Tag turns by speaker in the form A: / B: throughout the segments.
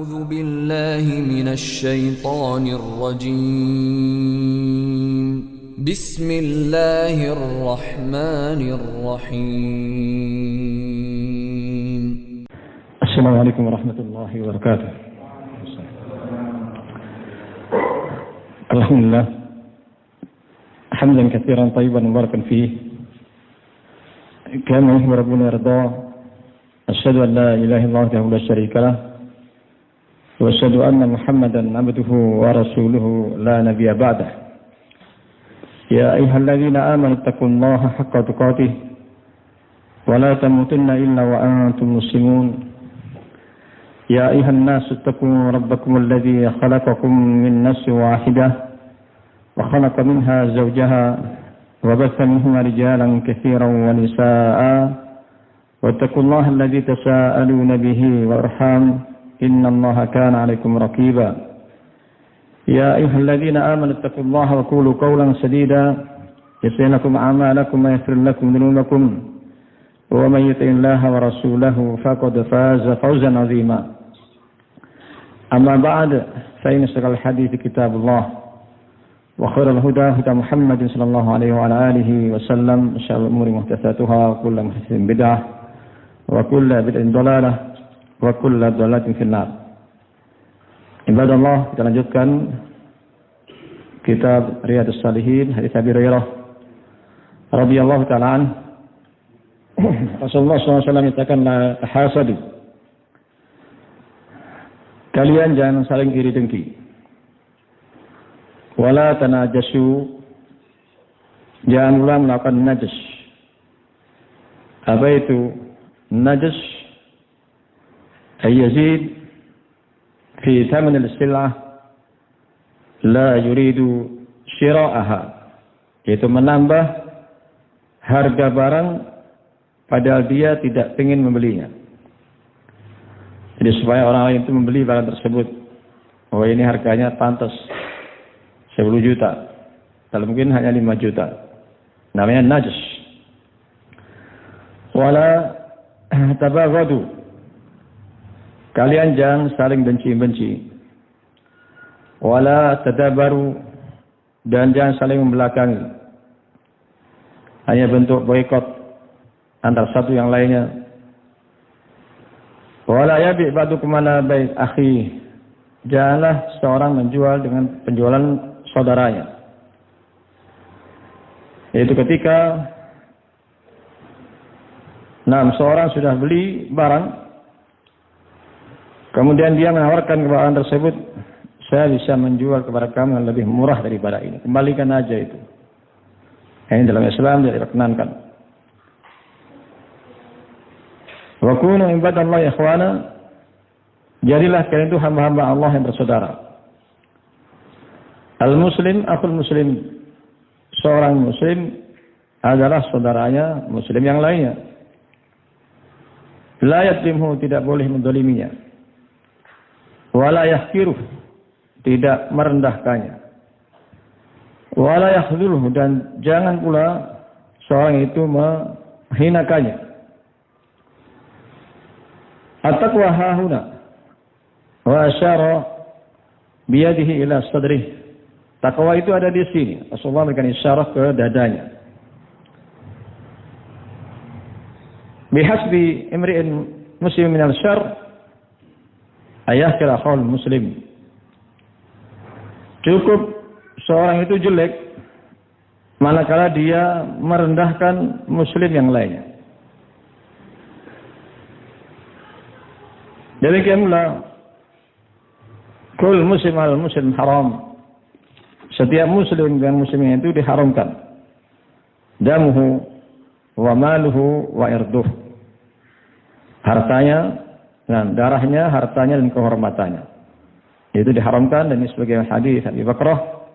A: أعوذ بالله من الشيطان الرجيم بسم الله الرحمن الرحيم
B: السلام عليكم ورحمة الله وبركاته. الحمد لله حمدا كثيرا طيبا مباركا فيه كما يحب ربنا يرضاه. أشهد أن لا إله إلا الله وحده لا شريك له وأشهد أن محمدا عبده ورسوله لا نبي بعده. يا أيها الذين آمنوا اتقوا الله حق تقاته ولا تموتن إلا وأنتم مسلمون. يا أيها الناس اتقوا ربكم الذي خلقكم من نفس واحدة وخلق منها زوجها وبث منهما رجالا كثيرا ونساء واتقوا الله الذي تساءلون به والأرحام إن الله كان عليكم رقيبا. يا أيها الذين آمنوا اتقوا الله وقولوا قولا سديدا يصلح لكم أعمالكم ويغفر لكم ذنوبكم ومن يطع الله ورسوله فقد فاز فوزا عظيما. أما بعد فإن أصدق الحديث كتاب الله وخير الهدى هدى محمد صلى الله عليه وعلى آله وسلم وشر الأمور محدثاتها وكل محدثة بدعة وكل bid'ah dhalalah wa kullu dhalalatin finnar. Ibadallah, kita lanjutkan kitab Riyadhus Shalihin hadis Abi Hurairah radhiyallahu ta'ala an. Rasulullah SAW menyatakan la tahasadu, kalian jangan saling iri dengki. Wala tanajasu, jangan pula melakukan najas. Apa itu najas? Yazid fi thaman al-sil'ah la yuridu shira'aha, yaitu menambah harga barang padahal dia tidak ingin membelinya. Jadi supaya orang lain itu membeli barang tersebut, oh ini harganya pantas 10 juta, kalau mungkin hanya 5 juta. Namanya najas. Wala tabaghadu, kalian jangan saling benci-benci. Wala tadabaru, dan jangan saling membelakangi. Hanya bentuk boikot antara satu yang lainnya. Wala yabi' ba'dukum ala bai' akhi, janganlah seorang menjual dengan penjualan saudaranya. Yaitu ketika seorang sudah beli barang, kemudian dia menawarkan ke barang tersebut, saya bisa menjual kepada kamu yang lebih murah daripada ini, kembalikan aja itu. Ini dalam Islam tidak diperkenankan. Wa kunu ibadallahi ikhwana, jadilah kalian itu hamba-hamba Allah yang bersaudara. Al-muslim akhul muslim, seorang muslim adalah saudaranya muslim yang lainnya. La yadlimhu, tidak boleh mendoliminya. Wala yahkiruh, tidak merendahkannya. Wala yakhdhuluhu, dan jangan pula seorang itu menghinakannya. At-taqwa hahuna, wa asyara biyadihi ila sadrih. Takwa itu ada di sini. Rasulullah memberikan isyarat ke dadanya. Bihasbi imri'in muslim minal syarr ayahkir akhul muslim. Cukup seorang itu jelek manakala dia merendahkan muslim yang lainnya. Demikianlah kul muslim al muslim haram, setiap muslim dan muslimin itu diharamkan damuhu wa maluhu wa irduh, hartanya dan darahnya, hartanya dan kehormatannya. Itu diharamkan, dan ini sebagai hadis Abi Bakrah,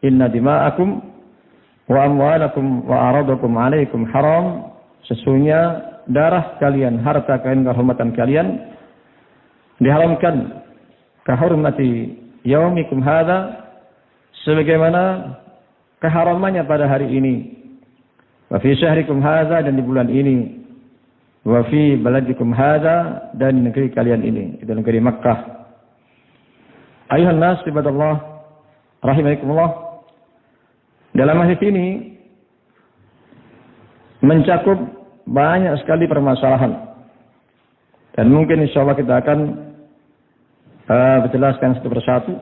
B: inna dima'akum wa amwalakum wa aradakum alaikum haram, sesungguhnya darah kalian, harta kalian, kehormatan kalian diharamkan, kahurmati yaumikum hadza, sebagaimana keharamannya pada hari ini. Wa fi syahrikum hadza, dan di bulan ini. Wa fi baladikum hadza, dan di negeri kalian ini, itu negeri Makkah. Ayuhan nas ibadallah rahimakumullah. Dalam hadis ini mencakup banyak sekali permasalahan. Dan mungkin insyaallah kita akan menjelaskan satu persatu.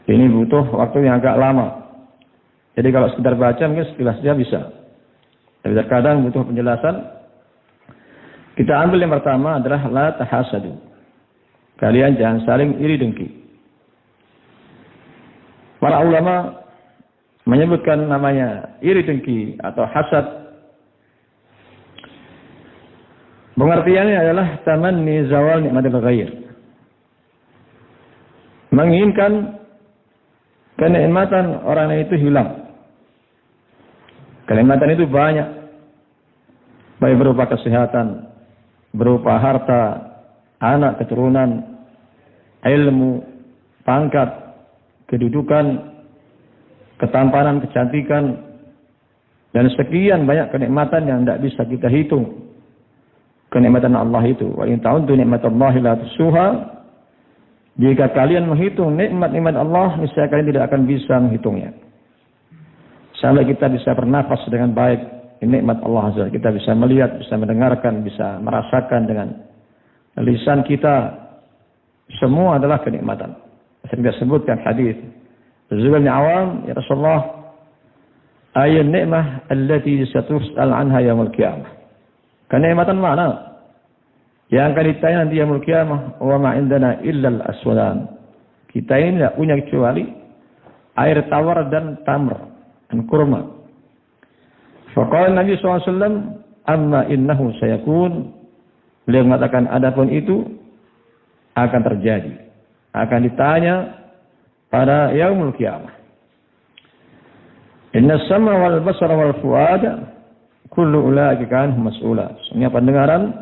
B: Ini butuh waktu yang agak lama. Jadi kalau sekedar baca mungkin sekilas saja bisa. Tapi terkadang butuh penjelasan. Kita ambil yang pertama adalah la tahasadu. Kalian jangan saling iri dengki. Para ulama menyebutkan namanya iri dengki atau hasad. Pengertiannya adalah tamanni zawal nikmatil ghair. Menginginkan kenikmatan orang lain itu hilang. Kenikmatan itu banyak. Baik berupa kesehatan, berupa harta, anak keturunan, ilmu, pangkat, kedudukan, ketampanan, kecantikan, dan sekian banyak kenikmatan yang tidak bisa kita hitung. Kenikmatan Allah itu. Wa in ta'uddu nikmatallahi la tuhsuha. Jika kalian menghitung nikmat-nikmat Allah, niscaya kalian tidak akan bisa menghitungnya. Sampai kita bisa bernafas dengan baik, nikmat Allah Azza. Kita bisa melihat, bisa mendengarkan, bisa merasakan dengan lisan kita. Semua adalah kenikmatan. Saya sebutkan hadis Zubair bin Awam, ya Rasulullah, ayat nikmah allati satus'al anha yaumil qiyamah. Kenikmatan mana? Yang akan ditanya nanti yaumil qiyamah, wa ma indana illa al-aswadan. Kita ini tidak punya kecuali air tawar dan tamr dan kurma. Faqala Nabi SAW, amma innahu sayakun. Beliau mengatakan adapun itu akan terjadi. Akan ditanya pada yaumul qiyamah. Inna sama wal basara wal fuada kullu ulaika kanhu mas'ula. Semua pendengaran,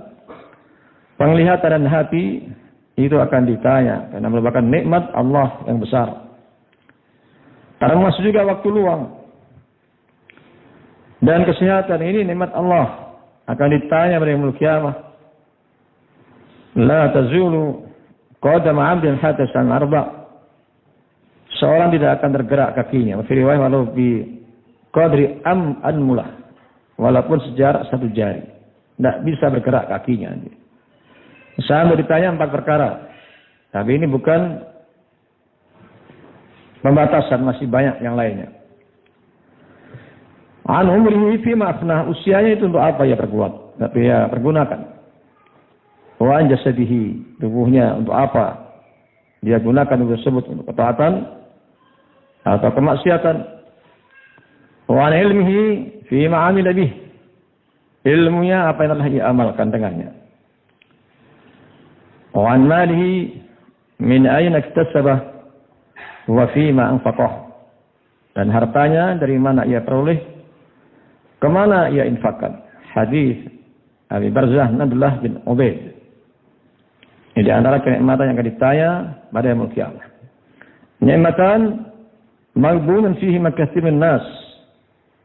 B: penglihatan dan hati itu akan ditanya karena merupakan nikmat Allah yang besar. Termasuk juga waktu luang dan kesehatan, ini nikmat Allah, akan ditanya pada yaumul qiyamah. La tazulu qadam 'abdin hatta san arba'. Seorang tidak akan tergerak kakinya. Fi riwayah walau bi qadri anmulah, walaupun sejarak satu jari, tidak bisa bergerak kakinya. Sampai ditanya 4 perkara. Tapi ini bukan pembatasan, masih banyak yang lainnya. An umrihi fi ma'afnah, usianya itu untuk apa ya perbuat, tapi ya pergunakan. Wa an jasadihi, tubuhnya untuk apa dia gunakan untuk tersebut, untuk ketaatan atau kemaksiatan. Wa an ilmihi fi ma'amila bih, ilmunya apa yang telah diamalkan dengannya. Wa an malihi min ayna iktasabah wa fi ma anfaqah, dan hartanya dari mana ia peroleh, kemana ia infakkan. Hadis Abi Barzah Nadlah bin Ubaid. Ini di antara kenikmatan yang akan ditanya pada yaumul qiyamah. Nikmatan maghbunun fihi makatsibun nas.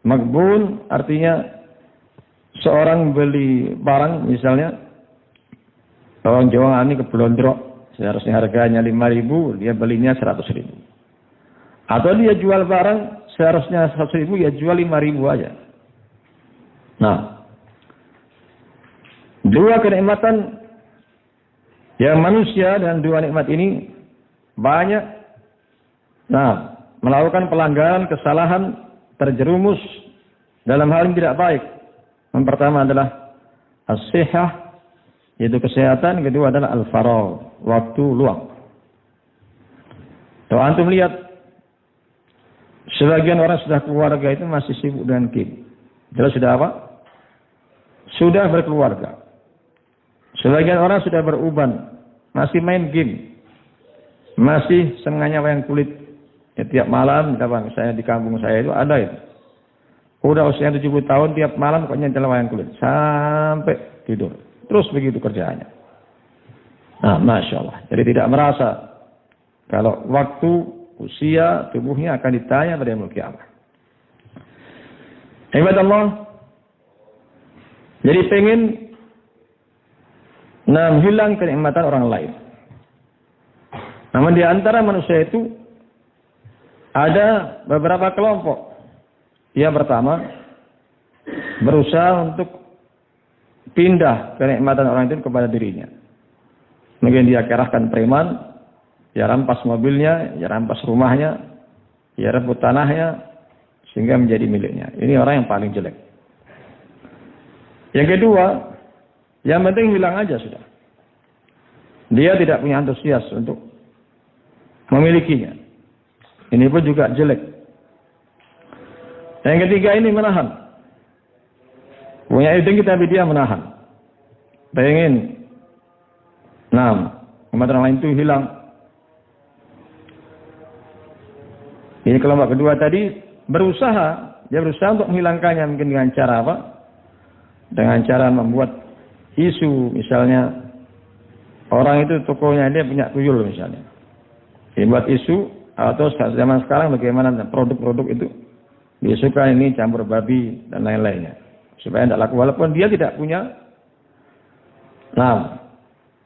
B: Maghbun artinya seorang beli barang, misalnya orang Jawa ini keblondrok, seharusnya harganya 5.000, dia belinya 100.000. Atau dia jual barang seharusnya 100.000, ya jual 5.000 aja. Nah, dua kenikmatan yang manusia dan dua nikmat ini banyak melakukan pelanggaran, kesalahan, terjerumus dalam hal yang tidak baik. Yang pertama adalah as-sihah, yaitu kesehatan. Kedua adalah al-faragh, waktu luang. Kalau antum lihat, sebagian orang sudah keluarga itu masih sibuk dengan game. Jelas sudah apa? Sudah berkeluarga. Sebagian orang sudah beruban, masih main game, masih sengaja wayang kulit. Ya, tiap malam, saya di kampung saya itu ada itu. Udah usia 70 tahun, tiap malam kok nyentil wayang kulit sampai tidur. Terus begitu kerjaannya. Nah, Masya Allah. Jadi tidak merasa kalau waktu, usia, tubuhnya akan ditanya pada yaumul qiyamah. Hebat Allah. Jadi pengen hilang kenikmatan orang lain. Namun di antara manusia itu ada beberapa kelompok. Yang pertama, berusaha untuk pindah kenikmatan orang itu kepada dirinya. Mungkin dia kerahkan preman, dia rampas mobilnya, dia rampas rumahnya, dia rebut tanahnya, sehingga menjadi miliknya. Ini orang yang paling jelek. Yang kedua, yang penting hilang aja sudah. Dia tidak punya antusias untuk memilikinya. Ini pun juga jelek. Yang ketiga ini menahan. Punya ide tapi dia menahan. Pengen kenikmatan lain itu hilang. Ini kelompok kedua tadi dia berusaha untuk menghilangkannya mungkin dengan cara apa? Dengan cara membuat isu, misalnya orang itu tokonya dia punya tuyul misalnya. Dia buat isu atau zaman sekarang bagaimana produk-produk itu disukai ini campur babi dan lain-lainnya supaya tidak laku walaupun dia tidak punya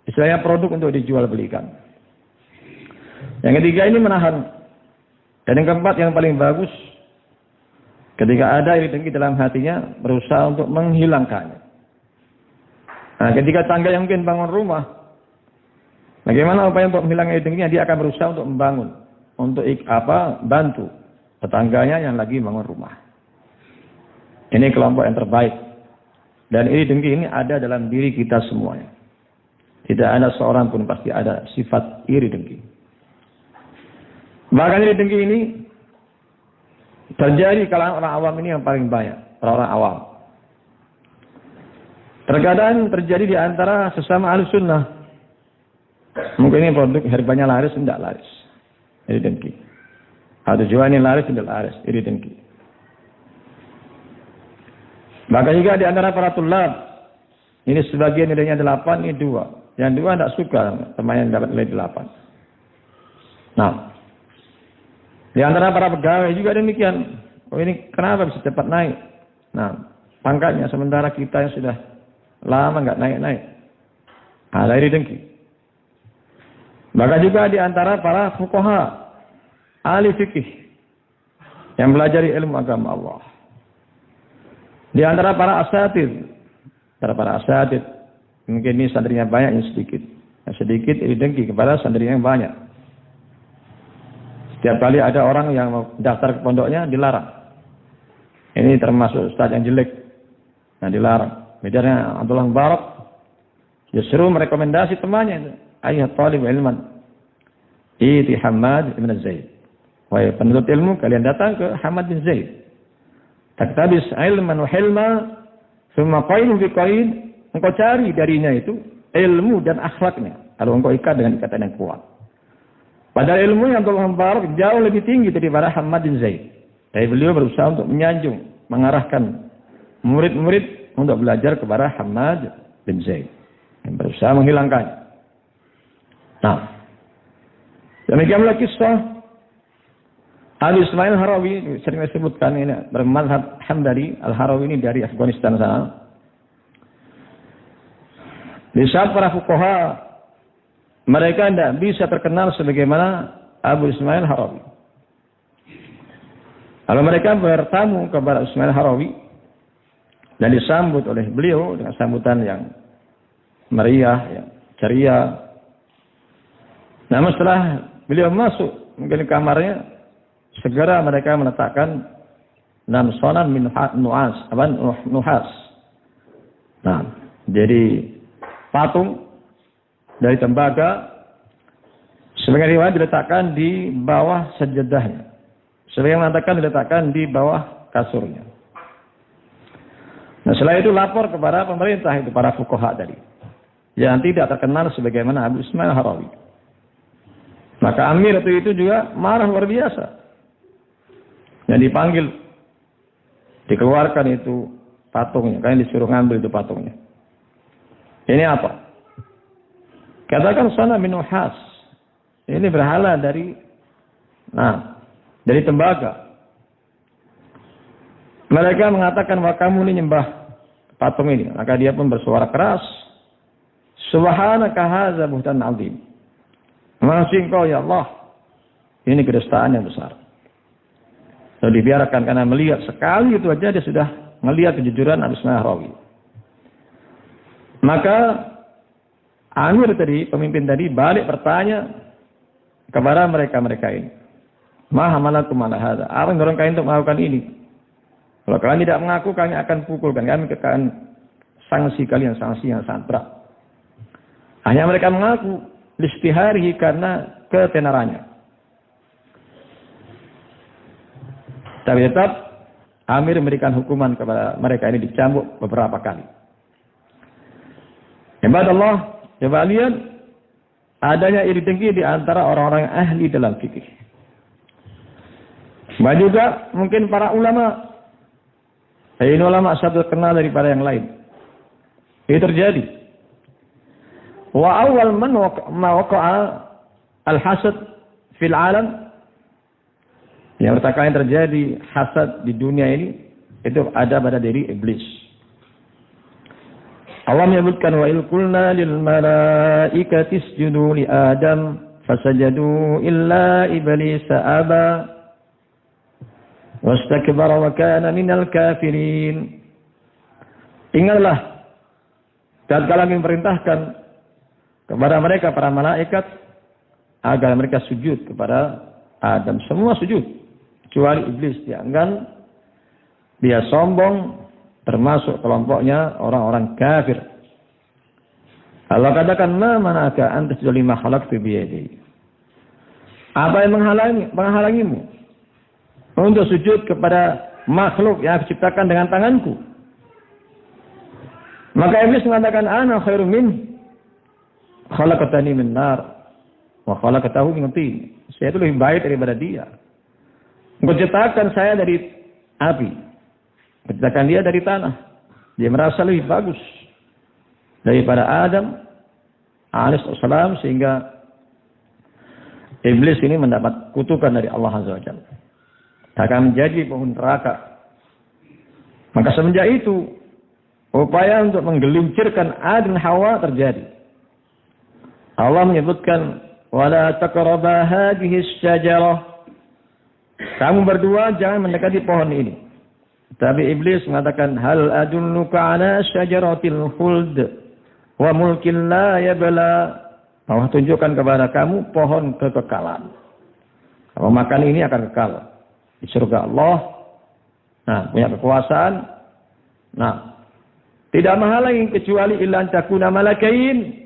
B: istilahnya produk untuk dijual belikan. Yang ketiga ini menahan. Dan yang keempat yang paling bagus, ketika ada iri dengki dalam hatinya, berusaha untuk menghilangkannya. Nah, ketika tangga yang mungkin bangun rumah, bagaimana upaya untuk menghilangkan iri dengkinya? Dia akan berusaha untuk membangun, untuk bantu tetangganya yang lagi bangun rumah. Ini kelompok yang terbaik. Dan iri dengki ini ada dalam diri kita semuanya. Tidak ada seorang pun pasti ada sifat iri dengki. Bahkan iri dengki ini terjadi kalangan orang awam ini yang paling banyak. Orang-orang awam. Terkadang terjadi di antara sesama ahli sunnah. Mungkin ini produk herbanya laris, tidak laris. Iri dengki. Atau jual ini laris, tidak laris. Iri dengki. Bahkan juga di antara para tulab. Ini sebagian nilainya 8, ini 2. Yang 2 tidak suka teman yang dapat nilai 8. Di antara para pegawai juga demikian. Oh ini kenapa bisa cepat naik? Pangkatnya sementara kita yang sudah lama nggak naik-naik. Iri dengki. Bahkan juga di antara para fuqaha, ahli fikih yang belajar ilmu agama Allah. Di antara para asatid, mungkin ini santrinya banyak, yang sedikit. Yang sedikit iri dengki kepada santrinya yang banyak. Setiap kali ada orang yang mau daftar ke pondoknya, dilarang. Ini termasuk ustaz yang jelek. Dilarang. Misalnya Abdullah Mubarak, justru merekomendasi temannya. Ayah talib ilman. Iti Hamad ibn Zaid. Wahai penuntut ilmu, kalian datang ke Hamad bin Zaid. Taktabis ilman wa hilma, summa qainu bi qaid. Engkau cari darinya itu ilmu dan akhlaknya. Kalau engkau ikat dengan ikatan yang kuat. Padahal ilmu yang Abdullah Mubarak jauh lebih tinggi daripada Hamad bin Zaid. Tapi beliau berusaha untuk menyanjung, mengarahkan murid-murid untuk belajar kepada Hamad bin Zaid. Yang berusaha menghilangkannya. Demikianlah kisah Abu Ismail Harawi, sering disebutkan ini bermazhab Hambali. Al-Harawi ini dari Afghanistan sana. Di saat para fuqaha mereka tidak bisa terkenal sebagaimana Abu Ismail Harawi. Kalau mereka bertamu kepada Ismail Harawi dan disambut oleh beliau dengan sambutan yang meriah, yang ceria. Namun setelah beliau masuk mungkin ke kamarnya, segera mereka meletakkan sonan min nuhas. Jadi patung dari tembaga, sebagian riwayat diletakkan di bawah sajadahnya, sebagian mengatakan diletakkan di bawah kasurnya. Setelah itu lapor kepada pemerintah, itu para fuqaha tadi, yang tidak terkenal sebagaimana Abu Ismail Harawi. Maka Amir itu juga marah luar biasa. Yang dipanggil, dikeluarkan itu patungnya, kalian disuruh ngambil itu patungnya. Ini apa? Katakan sana minuhas. Ini berhala dari tembaga. Mereka mengatakan bahwa kamu ini nyembah patung ini. Maka dia pun bersuara keras. Subhanaka hadza buhtan azim. Masih Engkau ya Allah. Ini kedustaan yang besar. Lalu dibiarkan karena melihat sekali itu aja dia sudah melihat kejujuran Abu Ismail Harawi. Maka Amir tadi, pemimpin tadi balik bertanya kepada mereka ini. Ma hamalakum ala hadza? Apa yang dorong kalian untuk melakukan ini? Kalau kalian tidak mengaku, kami akan pukul, kami akan sanksi kalian, sanksi yang sangat berat. Hanya mereka mengaku listiharihi karena ketenarannya. Tapi tetap Amir memberikan hukuman kepada mereka ini, dicambuk beberapa kali. Hebat Allah, coba lihat adanya iri dengki di antara orang-orang yang ahli dalam fikih. Bahkan juga mungkin para ulama, ini ulama satu kenal daripada yang lain. Ini terjadi. Wa awal man waqa'a al-hasad fil alam. Yang pertama kali terjadi hasad di dunia ini itu ada pada diri iblis. Allah menyebutkan wa il qulna lil malaikati isjudu li adam fasajadu illa iblis aba wastakbara wa kana minal kafirin. Ingatlah tatkala kami memerintahkan kepada mereka para malaikat agar mereka sujud kepada Adam, semua sujud kecuali iblis. Dia enggan, dia sombong, termasuk kelompoknya orang-orang kafir. Allah katakan ma manaka an tasjuda lima khalaqtu bi yadi. Apa yang menghalangimu untuk sujud kepada makhluk yang aku ciptakan dengan tanganku? Maka iblis mengatakan ana khairum min khalaqtani min nar wa khalaqtahu min tin. Saya itu lebih baik daripada dia. Engkau ciptakan saya dari api, ciptakan dia dari tanah. Dia merasa lebih bagus daripada Adam alaihissalam, sehingga iblis ini mendapat kutukan dari Allah Azza wa Jalla. Akan menjadi penghuni neraka. Maka semenjak itu upaya untuk menggelincirkan Adam dan Hawa terjadi. Allah menyebutkan wala taqraba hadhihi asy-syajarah. Kamu berdua jangan mendekati pohon ini. Tapi iblis mengatakan hal adulluka ala syajaratil khuld wa mulkin la yabla. Allah tunjukkan kepada kamu pohon kekekalan. Kalau makan ini akan kekal di surga Allah. Nah, punya kekuasaan. Nah, tidak menghalangi kecuali illa takuna malakain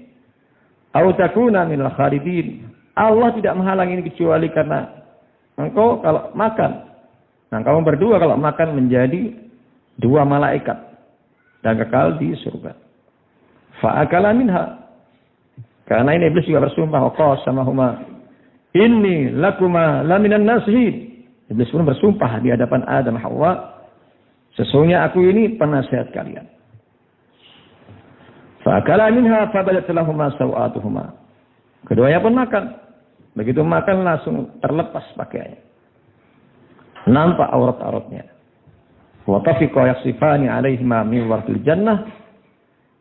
B: atau takuna minal khalidin. Allah tidak menghalangi ini kecuali karena engkau kalau makan, nah kamu berdua kalau makan menjadi dua malaikat dan kekal di surga. Fa'akala minha. Karena ini iblis juga bersumpah qasamahuma inni lakuma laminan nasihin. Iblis pun bersumpah di hadapan Adam Hawa, sesungguhnya aku ini penasihat kalian. Fa'akala minha fabadat lahuma sawatuhuma. Keduanya pun makan. Begitu makan langsung terlepas pakaiannya. Nampak aurat-auratnya. Wa tafiqa yaksifani alaihima min warqil jannah.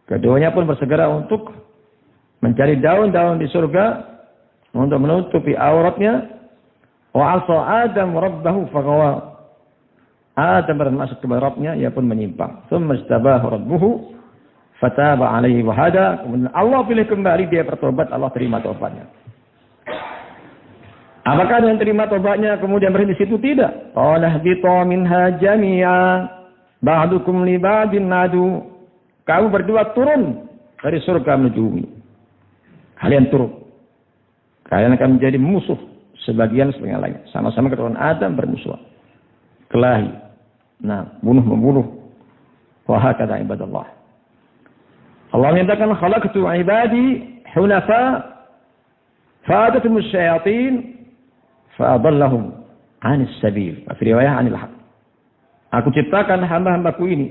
B: Keduanya pun bersegera untuk mencari daun-daun di surga untuk menutupi auratnya. Wa asa Adam rabbahu faghawa. Adam bermaksud kepada Rabbnya, ia pun menyimpang. Tsumma istabahu rabbuhu fataba alaihi wa hada. Kemudian Allah pilih kembali, dia bertobat, Allah terima taubatnya. Apakah dengan terima tobatnya kemudian berhenti di situ? Tidak. Qala ihbitu minha jami'a ba'dukum li ba'din adu. Kamu berdua turun dari surga menuju bumi. Kalian turun. Kalian akan menjadi musuh sebagian lain. Sama-sama keturunan Adam bermusuhan. Kelahi. Nah, bunuh-membunuh. Wa hakadha ibadallah. Allah menyatakan khalaqtu ibadi hunafa fa'adatum asyayatin fa'adallahum 'anis sabil. Fi riwayah 'anil haq. Aku ciptakan hamba-hambaku ini,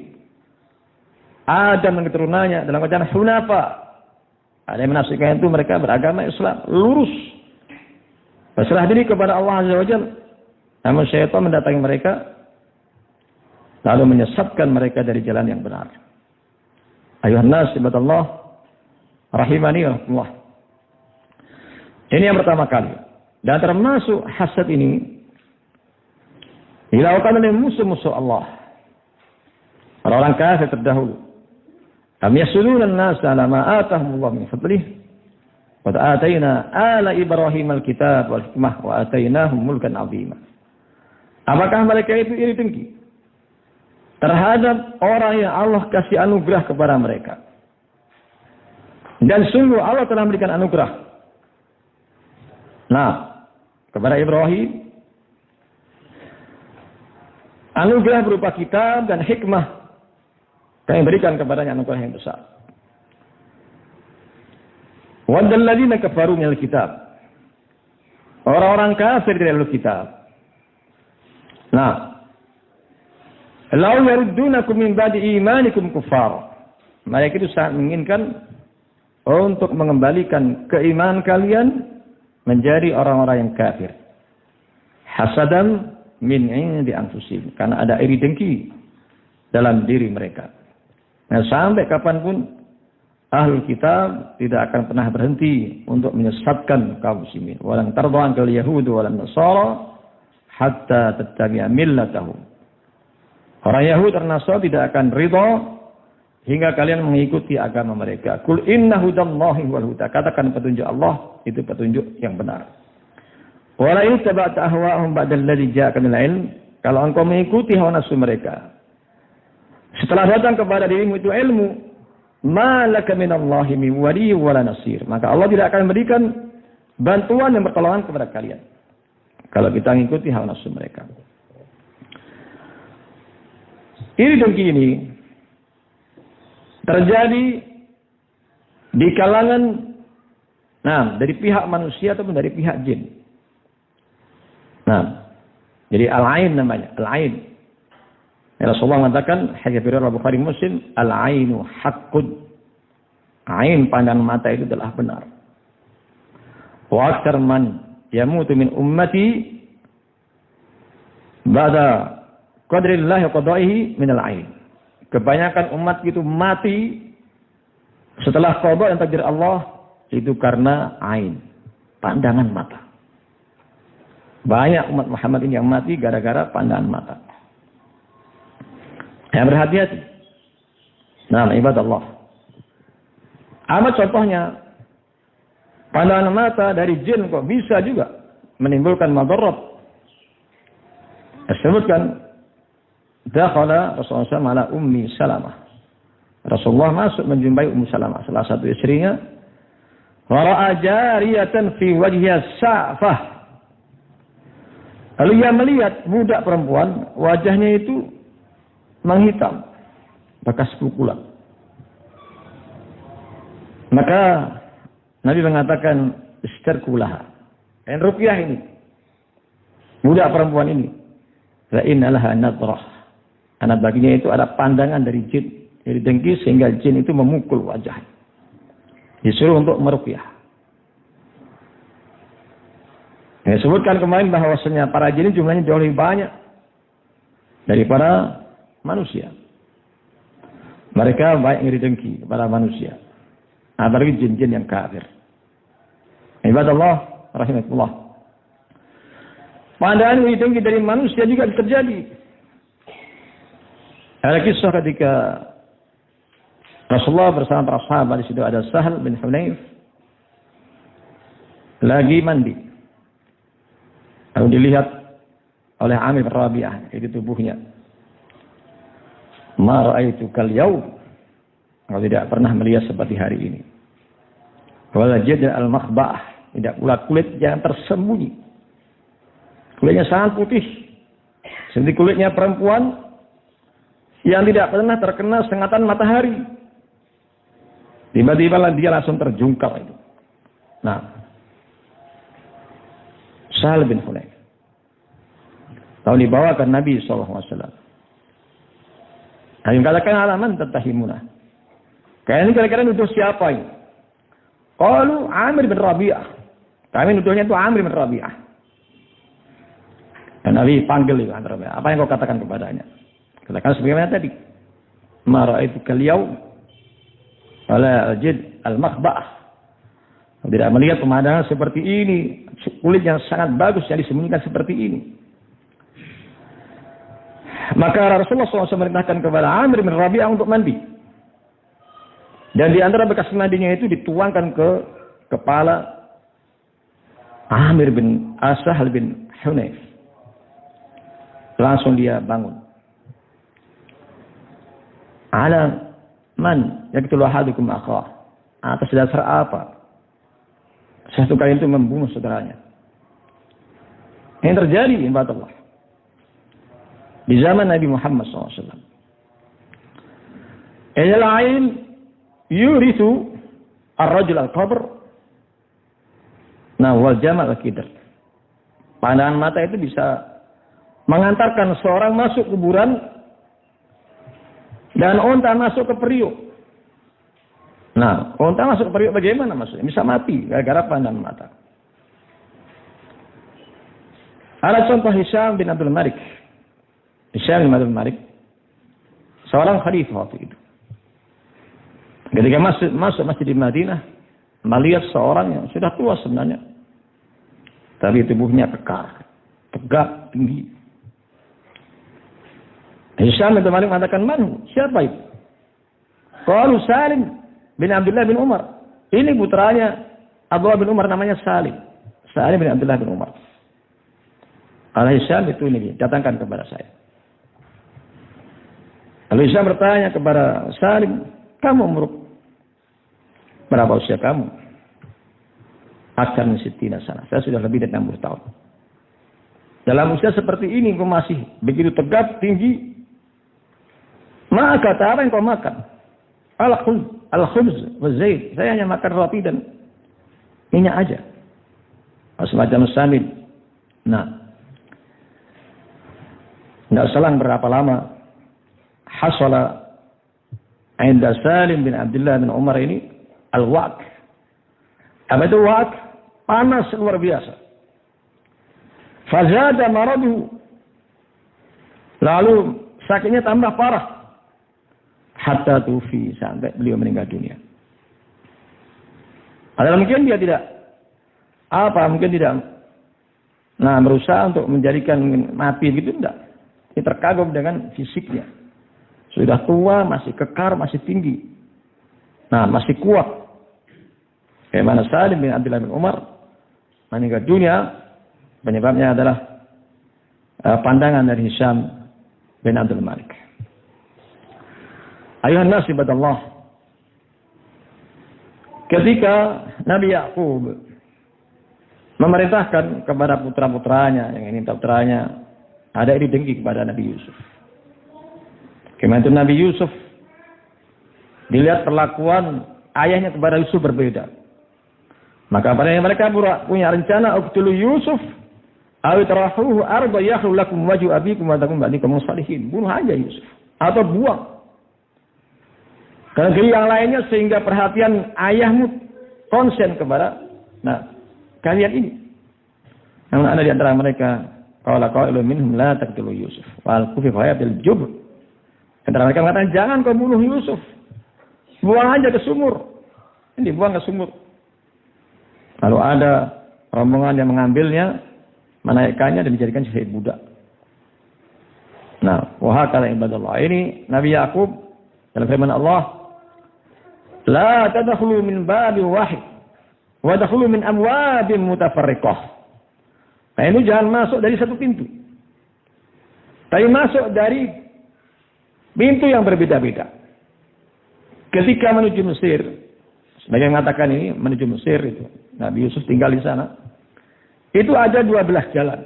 B: Adam dan keturunannya, dalam bacaan hunafa. Ada yang menafsirkan itu mereka beragama Islam, lurus, berserah diri kepada Allah Azza wa Jalla. Namun syaitan mendatangi mereka, lalu menyesatkan mereka dari jalan yang benar. Ayuhan nas ibadallah rahimani Allah. Ini yang pertama kali. Dan termasuk hasad ini dilakukan oleh musuh-musuh Allah. Orang-orang kafir terdahulu. Am yasuduna an-nas ala ma atahumullah min fadlih. Wa atayna ala Ibrahim al-kitab wal hikmah wa atainahum mulkan 'azima. Apakah mereka itu iri dengki terhadap orang yang Allah kasih anugerah kepada mereka? Dan sungguh Allah telah memberikan anugerah. Nah, kepada Ibrahim anugerah berupa kitab dan hikmah. Kami berikan kepadanya anugerah yang besar. Waddal ladzina kafaru minal kitab. Orang-orang kafir dari kitab. Nah, lau yaruddunakum min ba'di imanikum kuffar. Mereka itu sangat menginginkan untuk mengembalikan keimanan kalian menjadi orang-orang yang kafir. Hasadan min indi anfusihim, karena ada iri dengki dalam diri mereka. Nah, sampai kapanpun ahlul kitab tidak akan pernah berhenti untuk menyesatkan kaum muslimin. Walan tardha ankal yahudu walan nasara hatta tattabi'a millatahum. Orang Yahudi dan Nasara tidak akan ridha hingga kalian mengikuti agama mereka. Qul inna hudallahi wal huda. Katakan petunjuk Allah itu petunjuk yang benar. Wa la ittaba'ta ahwa'ahum ba'da alladhi ja'aka minal ilm. Kalau engkau mengikuti hawa nafsu mereka setelah datang kepada dirimu itu ilmu, ma laka minallahi min wali wala nasir. Maka Allah tidak akan memberikan bantuan dan pertolongan kepada kalian kalau kita mengikuti hawa nafsu mereka. Iri dengki ini terjadi di kalangan dari pihak manusia ataupun dari pihak jin. Nah, jadi al-ain namanya, al-ain. Ya, Rasulullah mengatakan, hadits riwayat Bukhari Muslim, al-ainu haqqun. Ain pandangan mata itu adalah benar. Wa aktsar man yamutu min ummati ba'da qadrillah wa qada'ihi min al-ain. Kebanyakan umat itu mati setelah qada yang takdir Allah itu karena ain, pandangan mata. Banyak umat Muhammad ini yang mati gara-gara pandangan mata. Yang berhati-hati. Nah, ibadallah. Amat contohnya, pandangan mata dari jin kok bisa juga menimbulkan madarat. Disebutkan, dakhala Rasulullah SAW ala Ummi Salamah. Rasulullah masuk menjumpai Ummu Salamah, salah satu istrinya. Wa ra'a jariyatan fi wajhiha sa'fah. Lalu ia melihat budak perempuan, wajahnya itu menghitam, bekas pukulan. Maka Nabi mengatakan, istarkulaha. Dan ruqyah ini, budak perempuan ini, fa innalaha nadrah. Karena baginya itu ada pandangan dari jin, dari dengki sehingga jin itu memukul wajah. Disuruh untuk meruqyah. Saya sebutkan kemarin bahwasanya para jin jumlahnya jauh lebih banyak daripada manusia. Mereka baik ngiri dengki kepada manusia. Apalagi jin-jin yang kafir. Ibadallah rahimakumullah. Pandangan ngiri dengki dari manusia juga terjadi. Ada kisah ketika Rasulullah bersama para sahabat, di situ ada Sahal bin Hunayf lagi mandi. Lalu dilihat oleh Amir bin Rabi'ah, itu tubuhnya. Ma ra'aitu kal yaum. Kalau tidak pernah melihat seperti hari ini. Wala jadal al-makhba'ah, tidak pula kulit yang tersembunyi. Kulitnya sangat putih. Seperti kulitnya perempuan yang tidak pernah terkena sengatan matahari. Tiba-tiba dia langsung terjungkal itu. Nah, Sahal bin Hunayf. Lalu dibawa ke Nabi SAW. Nabi katakan alaman tattahimuna. Kalian ini kira-kira nuduh siapa ini? Qalu Amir bin Rabi'ah. Kami nuduhnya itu Amir bin Rabi'ah. Dan Nabi panggil itu Amir bin Rabi'ah. Apa yang kau katakan kepadanya? Katakan sebagaimana tadi. Ma ra'aitu kal yaum wala ajid al-makhba'ah. Tidak melihat pemandangan seperti ini, kulit yang sangat bagus yang disembunyikan seperti ini. Maka Rasulullah SAW merintahkan kepada Amir bin Rabi'ah untuk mandi. Dan di antara bekas mandinya itu dituangkan ke kepala Amir bin Sahal bin Hunayf. Langsung dia bangun. Ala man yaqtulu ahadukum akhah. Atas dasar apa satu kali itu membunuh saudaranya? Yang terjadi ibadallah di zaman Nabi Muhammad SAW. Al-ain yurithu ar-rajul al-qabr. Nah, wal jamal al-qidr. Pandangan mata itu bisa mengantarkan seorang masuk kuburan dan unta masuk ke periuk. Nah, unta masuk ke periuk bagaimana maksudnya? Bisa mati gara-gara pandangan mata. Ada contoh Hisham bin Abdul Malik. Hisham bin Abdul Malik, seorang khalifah waktu itu. Ketika masuk masjid di Madinah, melihat seorang yang sudah tua sebenarnya, tapi tubuhnya kekar, tegak, tinggi. Hisham bin Abdul Malik mengatakan, "Man? Siapa itu?" Qalu Salim bin Abdullah bin Umar. Ini putranya Abdullah bin Umar, namanya Salim. Salim bin Abdullah bin Umar. Kalau Hisham itu ini, datangkan kepada saya. Lalu Hisham bertanya kepada Salim, "Kamu umur berapa usia kamu?" "Akthar min 60 sana." Saya sudah lebih dari 60 tahun. Dalam usia seperti ini kau masih begitu tegap, tinggi. Maka apa yang kau makan? Al-khubz wa zait. Saya hanya makan roti dan minyak aja. Semacam samit. Nah, tidak selang berapa lama hasala inda Salim bin Abdullah bin Umar ini al-waq. Apa itu waq? Panas luar biasa. Fazada maradu. Lalu sakitnya tambah parah. Hatta tufi, sampai beliau meninggal dunia. Adalah mungkin dia tidak berusaha untuk menjadikan mati gitu, enggak. Dia terkagum dengan fisiknya. Sudah tua, masih kekar, masih tinggi. Nah, masih kuat. Bagaimana Salim bin Abdullah bin Umar meninggal dunia, penyebabnya adalah pandangan dari Hisham bin Abdul Malik. Ayuhan nas ibadallah. Ketika Nabi Yakub memerintahkan kepada putra-putranya, yang ini putranya ada iri dengki kepada Nabi Yusuf. Kemudian Nabi Yusuf dilihat perlakuan ayahnya kepada Yusuf berbeda. Maka pada mereka punya rencana uqtulu Yusuf aw tarahuhu arda yakhlu lakum wajhu abikum wa takum ba'dikum salihin. Bunuh aja Yusuf atau buang. Karena yang lainnya sehingga perhatian ayahmu konsen kepada kalian ini. Namun ada di antara mereka qala qailun minhum la taqtulu Yusuf wal kufi fayatil jub. Antara mereka mengatakan jangan kau bunuh Yusuf. Buang aja ke sumur. Ini buang ke sumur. Lalu ada rombongan yang mengambilnya, menaikkannya dan dijadikan sebagai budak. Nah, wa hakala ibadallah. Ini Nabi Yakub dalam firman Allah, la tadkhulu min babin wahid wa tadkhulu min abwabin mutafarriqah. Nah, ini jangan masuk dari satu pintu. Tapi masuk dari pintu yang berbeda-beda. Ketika menuju Mesir, sebagian mengatakan ini menuju Mesir itu, Nabi Yusuf tinggal di sana. Itu ada 12 jalan.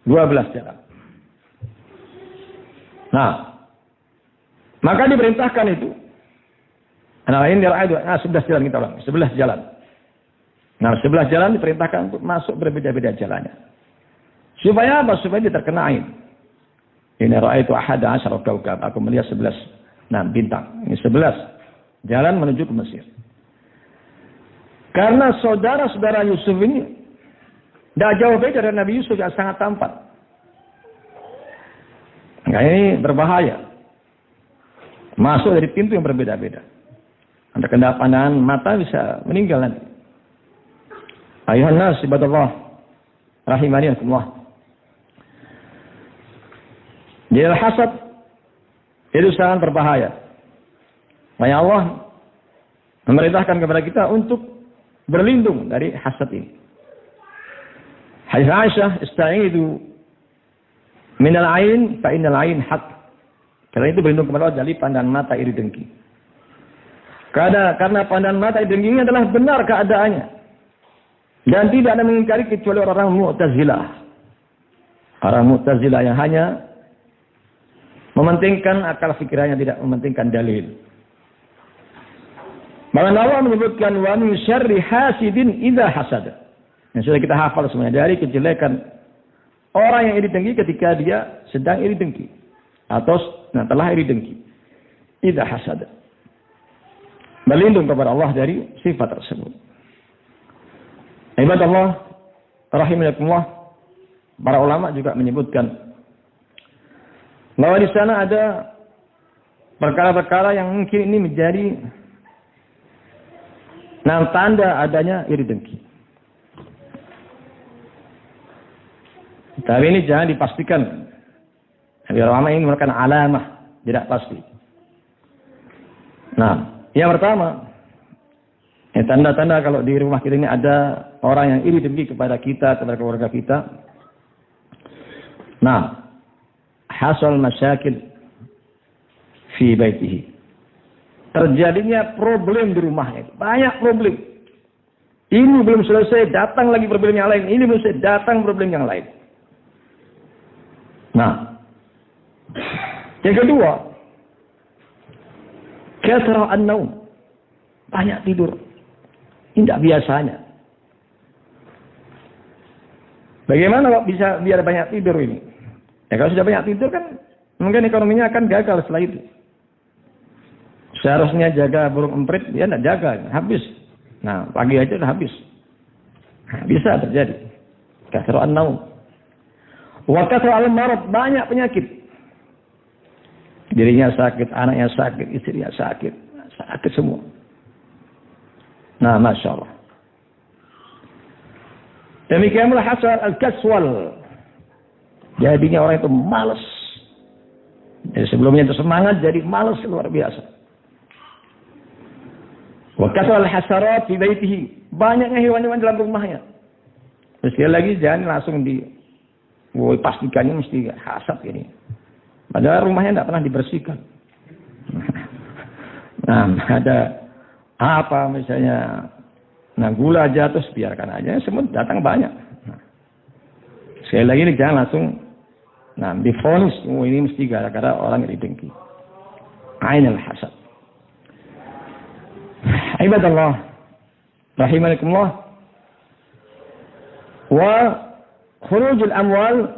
B: 12 jalan. Nah, maka diperintahkan itu. Nah, ini 11 jalan kita ulang. 11 jalan. Nah, 11 jalan diperintahkan untuk masuk berbeda-beda jalannya. Supaya apa? Supaya dia terkena ain. Ini ra'aitu ahada asyara kaukab. Aku melihat 11 bintang. Ini 11 jalan menuju ke Mesir. Karena saudara-saudara Yusuf ini tidak jauh beda dari Nabi Yusuf yang sangat tampan. Nah, ini berbahaya. Masuk dari pintu yang berbeda-beda. Anda kena pandangan mata bisa meninggal nanti. Ayuhan nas ibadallah rahimani Allah. Jadi hasad itu sangat berbahaya. Makanya Allah memerintahkan kepada kita untuk berlindung dari hasad ini. Hadis Aisyah, "Ista'idu minal ain fa innal ain haq." Karena itu berlindung kepada Allah dari pandangan mata iri dengki. Karena pandangan mata iri dengki ini adalah benar keadaannya. Dan tidak ada mengingkari kecuali orang-orang Mu'tazilah. Orang Mu'tazilah yang hanya mementingkan akal fikirannya, tidak mementingkan dalil. Maka Allah menyebutkan wa min syarri hasidin idza hasada. Yang sudah kita hafal semuanya, dari kejelekan orang yang iri dengki ketika dia sedang iri dengki atau telah iri dengki. Idza hasada. Berlindung kepada Allah dari sifat tersebut. Ibadallah rahimakumullah, para ulama juga menyebutkan bahwa di sana ada perkara-perkara yang mungkin ini menjadi tanda adanya iri dengki. Tapi ini jangan dipastikan. Ulama ini merupakan alamah, tidak pasti. Nah, yang pertama, tanda-tanda kalau di rumah kita ini ada orang yang iri dengki kepada kita, kepada keluarga kita. Nah, hasal masyakil fi baitihi. Terjadinya problem di rumahnya. Banyak problem. Ini belum selesai, datang lagi problem yang lain. Ini belum selesai, datang problem yang lain. Nah, yang kedua, kasrah an-naum. Banyak tidur. Tidak biasanya. Bagaimana kok bisa biar banyak tidur ini? Ya kalau sudah banyak tidur kan mungkin ekonominya akan gagal setelah itu. Seharusnya jaga burung emprit, dia tidak jaga, habis. Nah, pagi aja udah habis. Nah, bisa terjadi. Kasrah an-naum. Wa kasrah al-marad, banyak penyakit. Dirinya sakit, anaknya sakit, istrinya sakit. Sakit semua. Nah, Masya Allah. Demikianlah hasal al-kaswal. Jadinya orang itu malas. Jadi sebelumnya itu semangat, jadi malas luar biasa. Wa kasal al-hasarat fi baitihi. Banyaknya hewan-hewan dalam rumahnya. Sekali lagi jangan langsung pastikannya mesti hasad ini. Padahal rumahnya tidak pernah dibersihkan. Nah, ada apa misalnya, gula jatuh, biarkan aja, semut datang banyak. Nah, sekali lagi ini jangan langsung difonis, ini mesti gara-gara orang yang didengki. Ainul hasad. Ibadallah rahimakumullah, wa khurujul amwal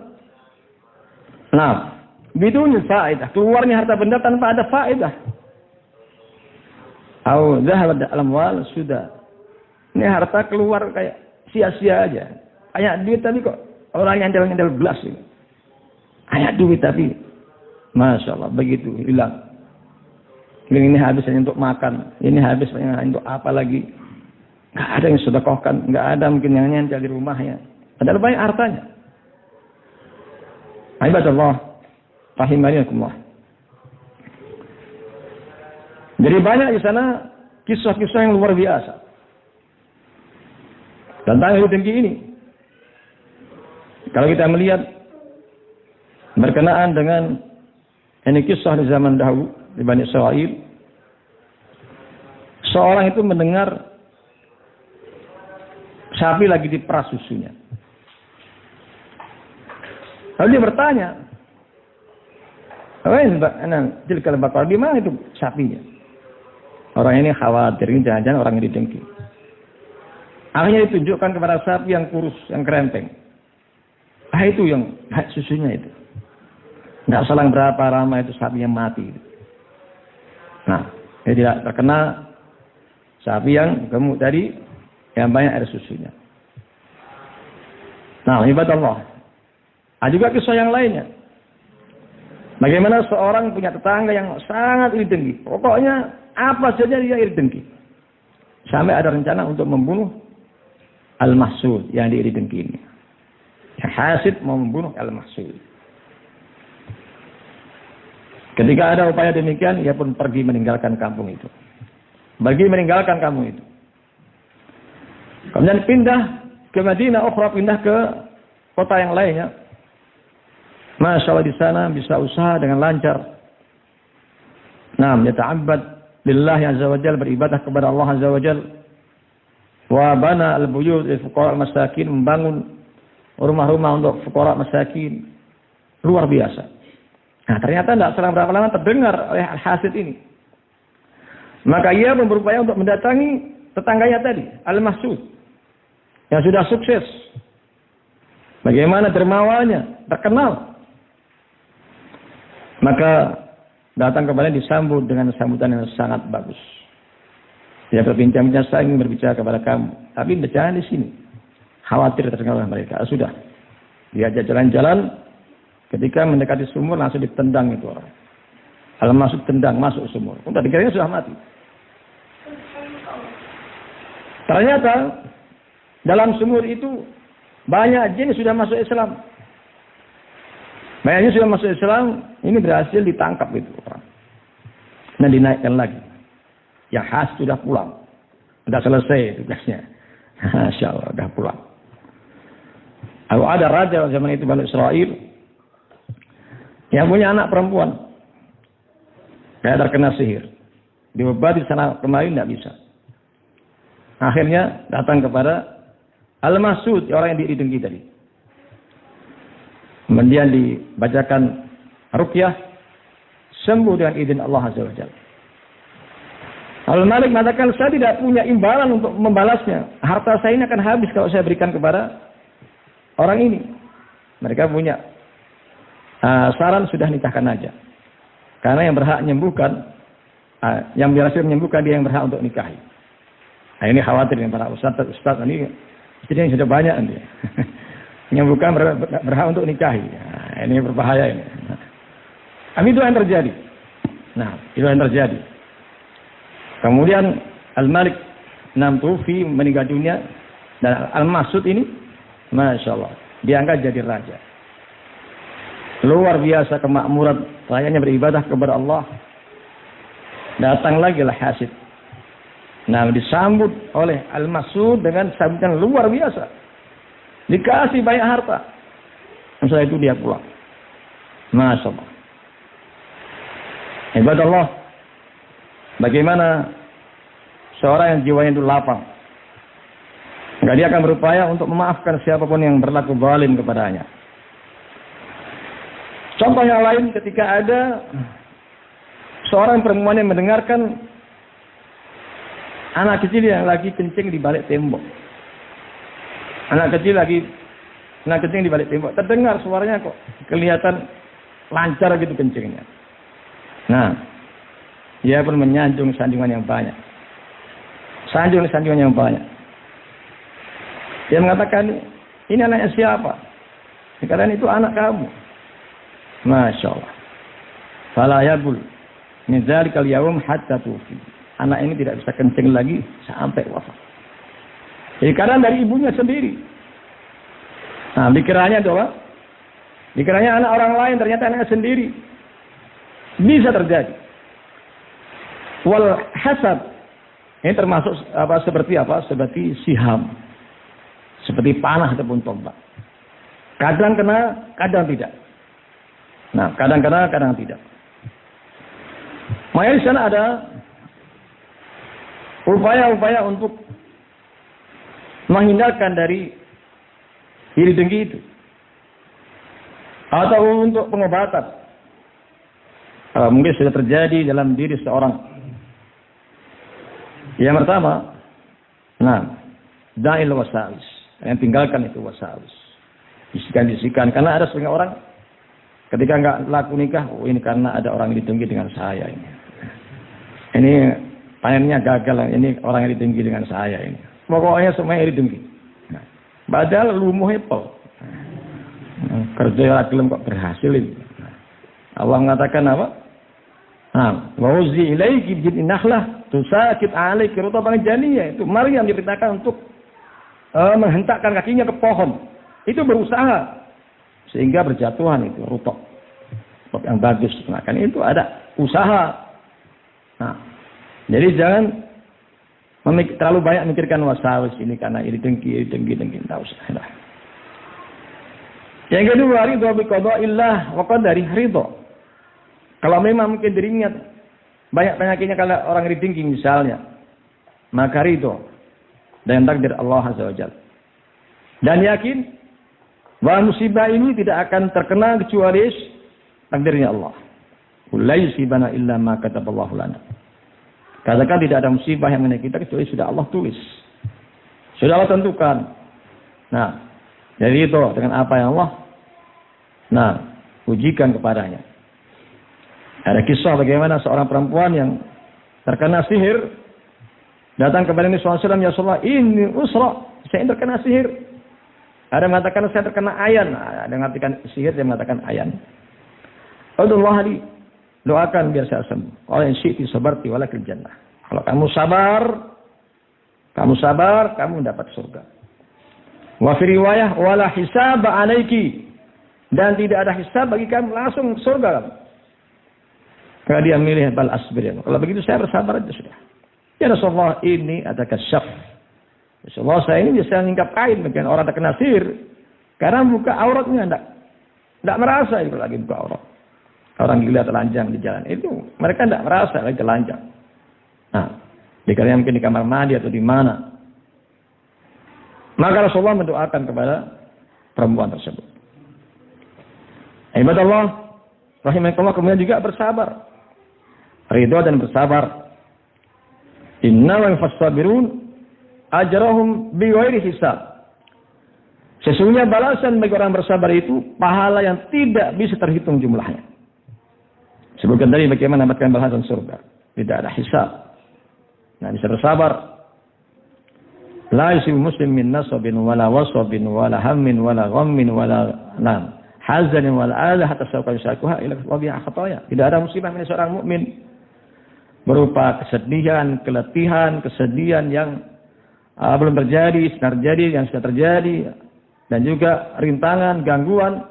B: bidun faedah, keluarnya harta benda tanpa ada faedah. Au zahabat al-amwal, sudah. Ini harta keluar kayak sia-sia aja. Kayak duit tapi kok orang yang nyendel gelas ini. Kayak duit tapi Masya Allah begitu hilang. Ini habis hanya untuk makan. Ini habis hanya untuk apa lagi. Nggak ada yang sedekahkan. Nggak ada mungkin yang nyentel di rumahnya. Padahal banyak hartanya. Ibadallah rahimanikumullah. Jadi banyak di sana kisah-kisah yang luar biasa tentang iri dengki ini. Kalau kita melihat berkenaan dengan ini kisah di zaman dahulu di Bani Israil, seorang itu mendengar sapi lagi diperas susunya. Lalu dia bertanya, "Tilkal bakar, di mana itu sapinya?" Orang ini khawatir, ini jangan-jangan orang yang didengki. Akhirnya ditunjukkan kepada sapi yang kurus, yang kerempeng. Itu yang susunya itu. Nggak selang berapa lama itu sapinya mati. Nah, dia tidak terkena sapi yang gemuk tadi, yang banyak air susunya. Nah, ibadah Allah. Ada juga kisah yang lainnya. Bagaimana seorang punya tetangga yang sangat iri dengki. Pokoknya apa saja dia iri dengki. Sampai ada rencana untuk membunuh al-mahsud yang diiri dengki ini. Yang hasid mau membunuh al-mahsud. Ketika ada upaya demikian, ia pun pergi meninggalkan kampung itu. Meninggalkan kampung itu. Kemudian pindah ke Madinah, pindah ke kota yang lainnya. Masya Allah, di sana bisa usaha dengan lancar. Yata'abbad lillahi azza wa jalla, beribadah kepada Allah azza wa jalla. Wa bana al-buyut lil fuqara al-masakin, membangun rumah-rumah untuk fuqara masakin. Luar biasa. Nah, ternyata tidak selang berapa lama terdengar oleh al-hasid ini. Maka ia pun berupaya untuk mendatangi tetangganya tadi, al-mahsud, yang sudah sukses. Bagaimana dermawannya, terkenal. Maka datang kepadanya disambut dengan sambutan yang sangat bagus. Dia berbincang-bincang, saya ingin berbicara kepada kamu, tapi jangan di sini. Khawatir terdengar oleh mereka. Sudah, diajak jalan-jalan. Ketika mendekati sumur langsung ditendang itu orang. Al-Mahsud tendang masuk sumur. Udah dikiranya sudah mati. Ternyata dalam sumur itu banyak jin sudah masuk Islam. Banyaknya sudah masuk Islam, ini berhasil ditangkap itu orang. Nah, dinaikkan lagi. Yang khas sudah pulang. Sudah selesai tugasnya. Masya Allah, sudah pulang. Kalau ada raja zaman itu Bani Israel yang punya anak perempuan, kayak terkena sihir, diobati sana kemarin tidak bisa. Akhirnya datang kepada al-mahsud, orang yang diidengki tadi. Kemudian dibacakan ruqyah, sembuh dengan izin Allah Azza wa Jalla. Al-Malik mengatakan, saya tidak punya imbalan untuk membalasnya. Harta saya ini akan habis kalau saya berikan kepada orang ini. Mereka punya saran, sudah nikahkan aja. Karena yang berhak menyembuhkan, yang berhasil menyembuhkan dia yang berhak untuk nikahi. Nah, ini khawatir dengan para ustaz ini, istrinya sudah banyak nanti. Menyembuhkan berhak untuk nikahi. Nah, ini berbahaya ini. Tapi itu yang terjadi. Nah, itu yang terjadi. Kemudian Al-Malik Tufi meninggal dunia, dan Al-Mahsud ini, Masya Allah, diangkat jadi raja. Luar biasa kemakmuran, rakyatnya beribadah kepada Allah. Datang lagi al-hasid. Nah, disambut oleh Al-Mahsud dengan sambutan luar biasa. Dikasih banyak harta. Setelah itu dia pulang. Masya Allah. Ibadah Allah. Bagaimana seorang yang jiwanya itu lapang. Maka dia akan berupaya untuk memaafkan siapapun yang berlaku zalim kepadanya. Contoh yang lain, ketika ada seorang perempuan yang mendengarkan anak kecil yang lagi kencing di balik tembok. Anak kecil di balik tembok. Terdengar suaranya kok kelihatan lancar gitu kencingnya. Nah, dia pun menyanjung sanjungan yang banyak. Sanjungan yang banyak. Dia mengatakan, ini anaknya siapa? Dikatakan itu anak kamu. Masya Allah. Fala yabul min dzalikal yaum hatta tufi. Anak ini tidak bisa kencing lagi sampai wafat. Jadi karena dari ibunya sendiri. Nah, dikiranya itu apa? Dikiranya anak orang lain, ternyata anaknya sendiri. Bisa terjadi. Wal hasad. Ini termasuk seperti siham. Seperti panah ataupun tombak. Kadang kena, kadang tidak. Nah, kadang kena, kadang tidak. Makanya di sana ada upaya-upaya untuk menghindarkan dari iri dengki itu. Atau untuk pengobatan. Mungkin sudah terjadi dalam diri seorang. Yang pertama, da'il wasawis. Yang tinggalkan itu wasawis. Bisikan-bisikan. Karena ada setengah orang ketika enggak laku nikah, ini karena ada orang yang didengki dengan saya ini. Ini panennya gagal, ini orang yang didengki dengan saya ini. Pokoknya semuanya didengki. Nah, padahal lumuh epol. Kerja gelem kok berhasil ini. Allah mengatakan apa? Wa uzi ilaiki bin nakhlah tusakit alaiki rutaban janiyah. Itu Maryam diperintahkan untuk menghentakkan kakinya ke pohon. Itu berusaha sehingga berjatuhan itu rutok yang bagus. Nah, kan itu ada usaha. Nah, jadi jangan terlalu banyak memikirkan wasawis ini karena ini dengki, tak usah. Nah. Yang kedua, ridho bi qada'illah wa qadari, ridho. Kalau memang mungkin dirinya banyak penyakitnya kalau orang iri dengki misalnya, maka ridho dengan takdir Allah Azza wa Jalla. Dan yakin bahwa musibah ini tidak akan terkena kecuali takdirnya Allah. La yusibana illa ma kataballahu lana. Katakan tidak ada musibah yang menimpa kita kecuali sudah Allah tulis. Sudah Allah tentukan. Nah, jadi itu dengan apa yang Allah ujikan kepadanya. Ada kisah bagaimana seorang perempuan yang terkena sihir datang kepada Nabi SAW, ya Rasulullah, ini usra, saya terkena sihir. Ada yang mengatakan saya terkena ayan, ada yang mengatakan sihir, dia mengatakan ayan. Allah li, doakan biar saya sembuh. Kalau yang syi'ti sabarti walakil jannah. Kalau kamu sabar, kamu dapat surga. Wa fi riwayah wala hisab alaiki, dan tidak ada hisab bagi kamu, langsung surga kamu. Kalau dia milih bal asbir. Kalau begitu saya bersabar aja sudah. Ya Rasulullah, ini ada kasyaf. Rasulullah, saya ini bisa ngingkap kain bagian orang terkena sihir. Karena buka auratnya tidak merasa itu lagi buka aurat. Orang gila telanjang di jalan itu, mereka tidak merasa lagi telanjang. Nah, dikalian mungkin di kamar mandi atau di mana. Maka Rasulullah mendoakan kepada perempuan tersebut. Ibadallah, rahimakumullah, kemudian juga bersabar. Ridho dan bersabar. Innamal fasabirun ajrahum bighairi hisab. Sesungguhnya balasan bagi orang bersabar itu pahala yang tidak bisa terhitung jumlahnya. Sebutkan tadi bagaimana mendapatkan balasan surga. Tidak ada hisab. Nah, bisa bersabar. La yusibu muslim min nasabin wala wasabin wala hammin wala ghammin wala hazanin wala adha hatta sawqa yusakuha ila wabi'a khataya. Tidak ada musibah milik seorang mukmin berupa kesedihan, keletihan, kesedihan yang belum terjadi, sedang terjadi, yang sudah terjadi, dan juga rintangan, gangguan,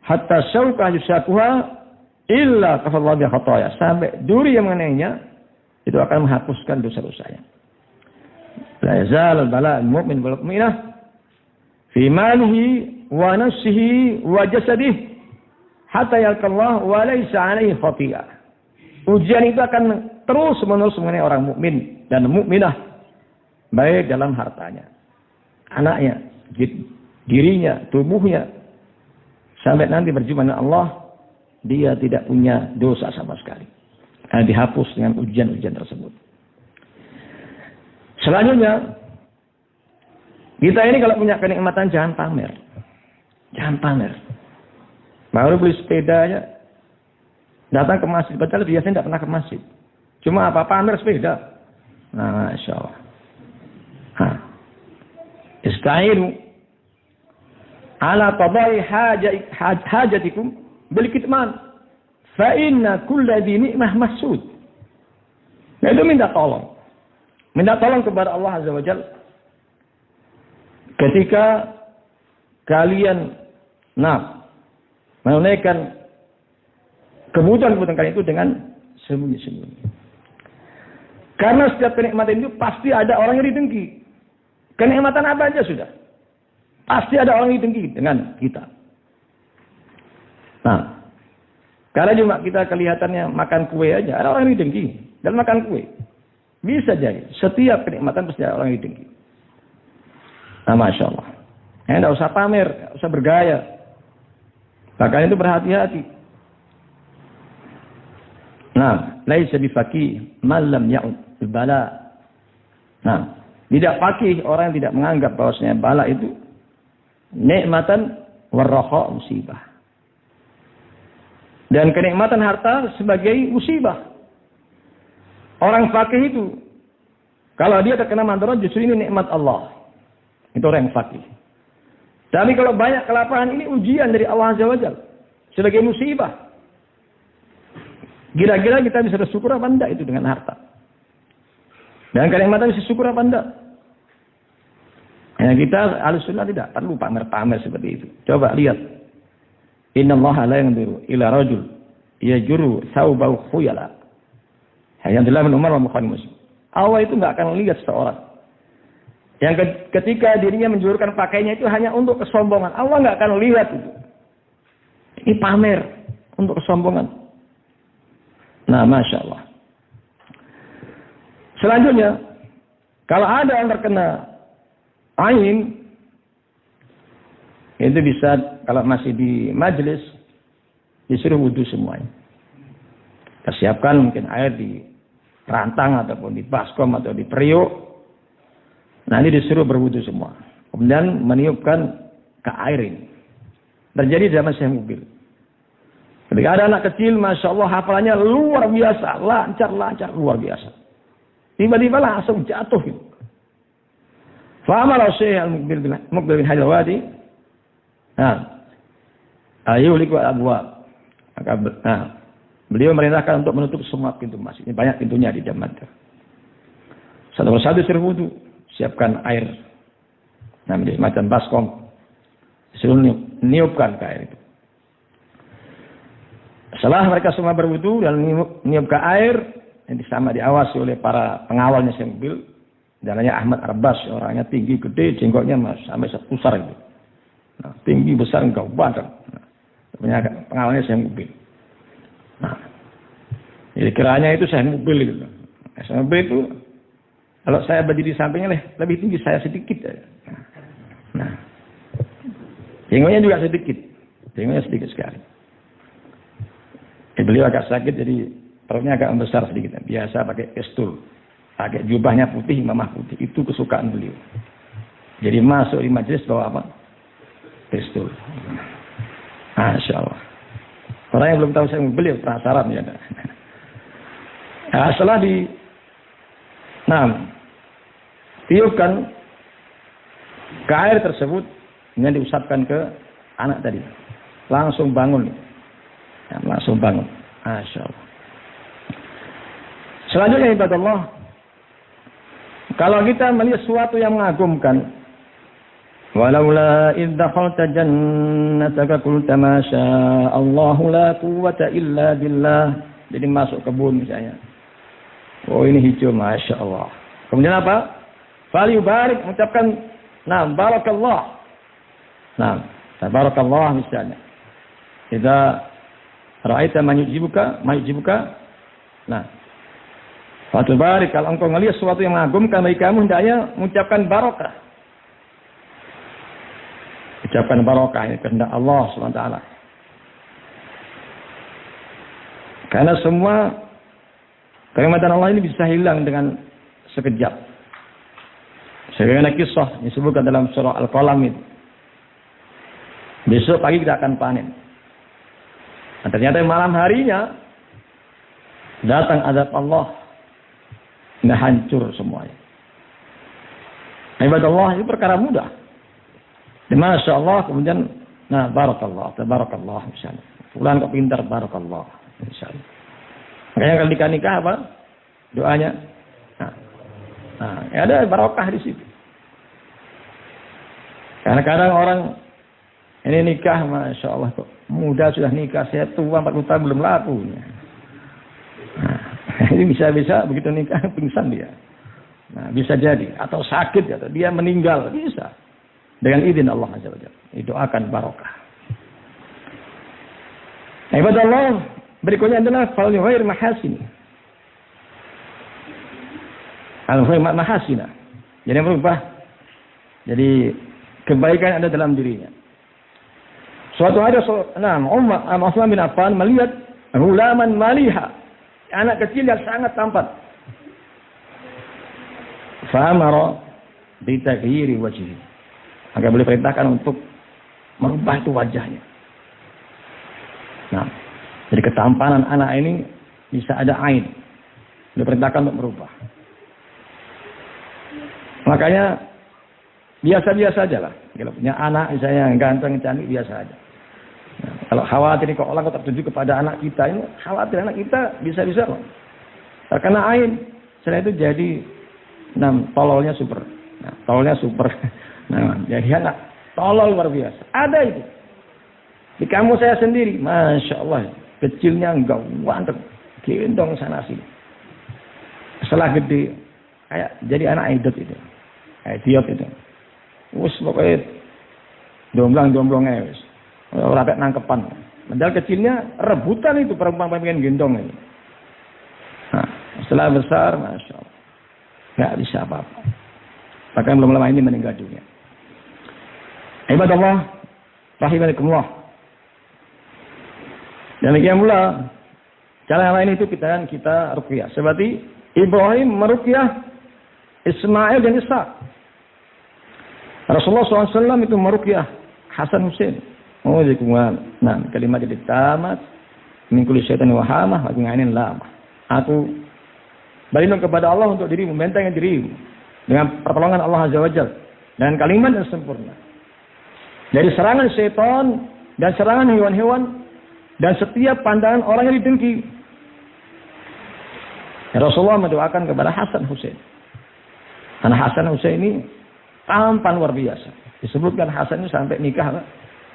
B: hatta sawqa yusakuha illa kafallahu bi khataya, sampai duri yang mengenainya itu akan menghapuskan dosa-dosanya. La yazal al-bala' al-mu'min wal mu'minah fi malihi wa nafsihi wa jasadihi hatta yalqallah wa laysa 'alaihi khati'ah. Ujian itu akan terus-menerus mengenai orang mukmin dan mukminah, baik dalam hartanya, anaknya, dirinya, tubuhnya, sampai nanti berjumpa dengan Allah, dia tidak punya dosa sama sekali. Dihapus dengan ujian-ujian tersebut. Selanjutnya, kita ini kalau punya kenikmatan jangan pamer. Jangan pamer. Baru beli sepeda aja, datang ke masjid, padahal biasanya tidak pernah ke masjid. Cuma apa, pamer sepeda. Nah, Masya Allah. Ista'inu ala qada'i hajatikum bil kitman fa inna kulla dhi ni'mah mahsud. Nah, itu minta tolong. Minta tolong kepada Allah Azza wa Jalla ketika kalian menunaikan kebutuhan kalian itu dengan sembunyi-sembunyi. Karena setiap kenikmatan itu pasti ada orang yang didengki. Kenikmatan apa aja sudah, pasti ada orang yang didengki dengan kita. Nah, karena cuma kita kelihatannya makan kue aja, ada orang yang didengki dan makan kue. Bisa jadi setiap kenikmatan pasti ada orang yang didengki. Nah, Masya Allah. Tidak usah pamer, tidak usah bergaya. Bahkan itu berhati-hati. Nah, laisa bifaqih man lam ya'ud bala. Nah, tidak faqih orang yang tidak menganggap bahwasanya bala itu nikmatan warraha, musibah. Dan kenikmatan harta sebagai musibah. Orang faqih itu kalau dia terkena madarat justru ini nikmat Allah. Itu orang yang faqih. Tapi kalau banyak kelaparan ini ujian dari Allah Azza wa Jalla sebagai musibah. Kira-kira kita bisa bersyukur apa enggak itu dengan harta? Dan kenikmatan bisa syukur apa enggak? Ya, kita Ahlussunnah tidak perlu pamer-pamer seperti itu. Coba lihat. Innallaha la yanzuru ila rajul yajru thawbahu khuyala. Yang Abdullah bin Umar wa Bukhari Muslim. Allah itu enggak akan lihat seorang yang ketika dirinya menjulurkan pakainya itu hanya untuk kesombongan. Allah enggak akan lihat itu. Ini pamer untuk kesombongan. Nah, Masya Allah. Selanjutnya, kalau ada yang terkena ain, itu bisa kalau masih di majelis disuruh wudu semuanya. Persiapkan mungkin air di rantang ataupun di baskom atau di periuk. Nanti disuruh berwudu semua. Kemudian meniupkan ke air ini. Terjadi zaman Syekh Mubil. Ketika ada anak kecil, Masya Allah, hafalannya luar biasa. Lancar, luar biasa. Tiba-tiba langsung jatuh. Gitu. Fa'amala Syekh Al-Muqbil bin Hajar Wadi. Ayuhliku al-abwab. Beliau merintahkan untuk menutup semua pintu masjid. Ini banyak pintunya di Jamat. Satu persatu disuruh wudu. Siapkan air. Namanya semacam baskom. Disuruh niupkan ke air itu. Setelah mereka semua berwudu dan niup ke air, yang sama diawasi oleh para pengawalnya Syekh Mubil. Namanya Ahmad Arbas, orangnya tinggi, gede, jenggotnya sampai sepusar itu. Nah, tinggi, besar, enggak badan. Nah, pengawalnya Syekh Mubil. Nah, jadi kiranya itu Syekh Mubil gitu. Syekh Mubil itu, kalau saya berdiri di sampingnya lebih tinggi saya sedikit. Nah, jenggotnya juga sedikit. Jenggotnya sedikit sekali. Beliau agak sakit, jadi perutnya agak membesar sedikit. Biasa pakai estul. Pakai jubahnya putih, mamah putih. Itu kesukaan beliau. Jadi masuk di majelis bawa apa? Estul. Masya Allah. Orang yang belum tahu saya beliau penasaran ya. Nah, setelah tiupkan ke air tersebut, kemudian diusapkan ke anak tadi. Langsung bangun. Ya, langsung bangun. Masya Allah. Selanjutnya ibadah Allah. Kalau kita melihat sesuatu yang mengagumkan. Walaula idh dakhalta jannataka qulta ma syaa Allahu la quwwata illa billah. Jadi masuk kebun misalnya. Oh ini hijau, Masya Allah. Kemudian apa? Falyubarik, mengucapkan barakallah. Barakallah misalnya. Idza ra'aita man yujibuka. Falyubarik, kalau engkau melihat sesuatu yang mengagumkan bagi kamu, hendaknya mengucapkan barakah. Ucapkan barakah ini kehendak Allah SWT. Karena semua kenikmatan Allah ini bisa hilang dengan sekejap. Sebagaimana kisah disebutkan dalam surah Al-Qalam itu. Besok pagi kita akan panen. Dan ternyata malam harinya datang azab Allah. Nah, hancur semuanya. Ibadah Allah itu perkara mudah. Masya Allah, kemudian barakallah, tabarakallah misalnya. Fulan kok pintar, barakallah misalnya. Makanya kalau nikah apa? Doanya. Ada barakah di situ. Karena kadang orang ini nikah, Masya Allah kok muda sudah nikah, saya tua 40 tahun belum laku. Ini bisa-bisa begitu nikah pingsan dia. Bisa jadi atau sakit atau dia meninggal, bisa. Dengan izin Allah Azza wa Jalla. Didoakan barokah. Ibadah Allah berikutnya adalah fal-ghair mahasin. Al-ghair mahasina. Jadi berubah. Jadi kebaikan ada dalam dirinya. Suatu hari Utsman bin Affan melihat ghulaman maliha, anak kecil yang sangat tampan. Fa'amara bi taghyiri wajhihi. Maka boleh perintahkan untuk merubah itu wajahnya. Jadi ketampanan anak ini bisa ada ain. Diperintahkan untuk merubah. Makanya biasa-biasa aja lah. Kalau punya anak misalnya yang ganteng, cantik, biasa aja. Kalau khawatir kok orang tetap tertuju kepada anak kita, ini khawatir anak kita bisa-bisa loh terkena ain. Setelah itu jadi tololnya super. Tololnya super. Nah, jadi anak tolol luar biasa. Ada itu. Di kampung saya sendiri, Masya Allah, kecilnya enggak wantep, gendong sana sini. Setelah gede, kayak jadi anak idiot itu. Wus pokoknya domblang-domblongnya wis. Ora kayak nangkepan. Padahal kecilnya rebutan itu perempuan pengen gendong ini. Nah, setelah besar, Masya Allah, nggak bisa apa-apa. Bahkan belum lama ini meninggal dunia. Ibadallah, rahimakumullah. Dan demikian pula cara yang lain itu kita ruqyah. Seperti Ibrahim meruqyah Ismail dan Ishak. Rasulullah SAW itu meruqyah Hasan Husain. Oh, nah, kalimat jadi tamat min kulli syaitan wa hamah wa ngainin lama. Aku berlindung kepada Allah untuk dirimu, membentengi dirimu dengan pertolongan Allah Azza wa Jalla dengan kalimat yang sempurna. Dari serangan syaitan dan serangan hewan-hewan dan setiap pandangan orang yang didengki. Rasulullah mendoakan kepada Hasan Husain. Karena Hasan Husain ini tampan luar biasa. Disebutkan Hasan ini sampai nikah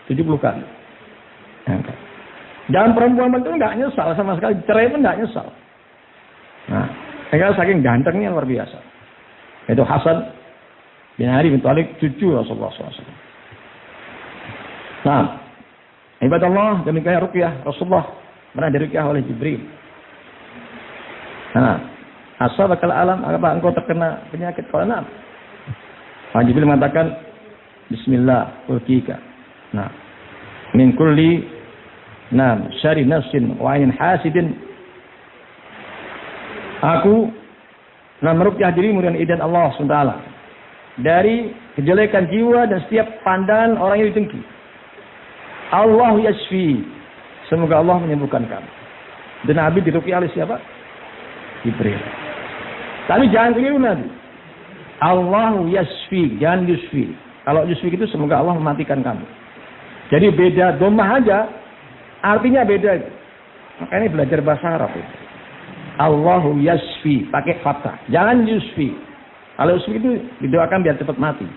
B: 70 kali. Dan perempuan itu enggak nyesal sama sekali. Cerai pun enggak nyesal. Nah, saking gantengnya luar biasa. Itu Hasan bin Ali bin Thalib, cucu Rasulullah SAW. Nah, ibadallah, demikian ruqyah Rasulullah pernah diruqyah oleh Jibril. Nah, asabakal alam, apa engkau terkena penyakit? Kalau enam. Jibril mengatakan, Bismillah, ulkika. Nah, min kulli syari nafsin wa ainin hasidin. Aku meruqyah dirimu dengan izin Allah SWT dari kejelekan jiwa dan setiap pandangan orang yang didengki. Allah yashfi. Semoga Allah menyembuhkan kamu. Dan Nabi diruqyah oleh siapa? Jibril. Tapi jangan keliru Nabi. Allah yashfi, jangan yusfi. Kalau yusfi itu semoga Allah mematikan kamu. Jadi beda dhammah aja, artinya beda. Makanya belajar bahasa Arab itu. Allahu yashfi, pakai fathah. Jangan yusfi. Kalau yusfi itu didoakan biar cepat mati.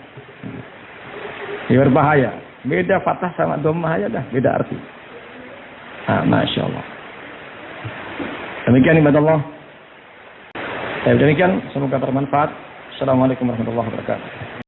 B: Ya berbahaya. Beda fathah sama dhammah aja dah, beda arti. Ah, Masya Allah. Demikian ibadallah. Demikian, semoga bermanfaat. Assalamualaikum warahmatullahi wabarakatuh.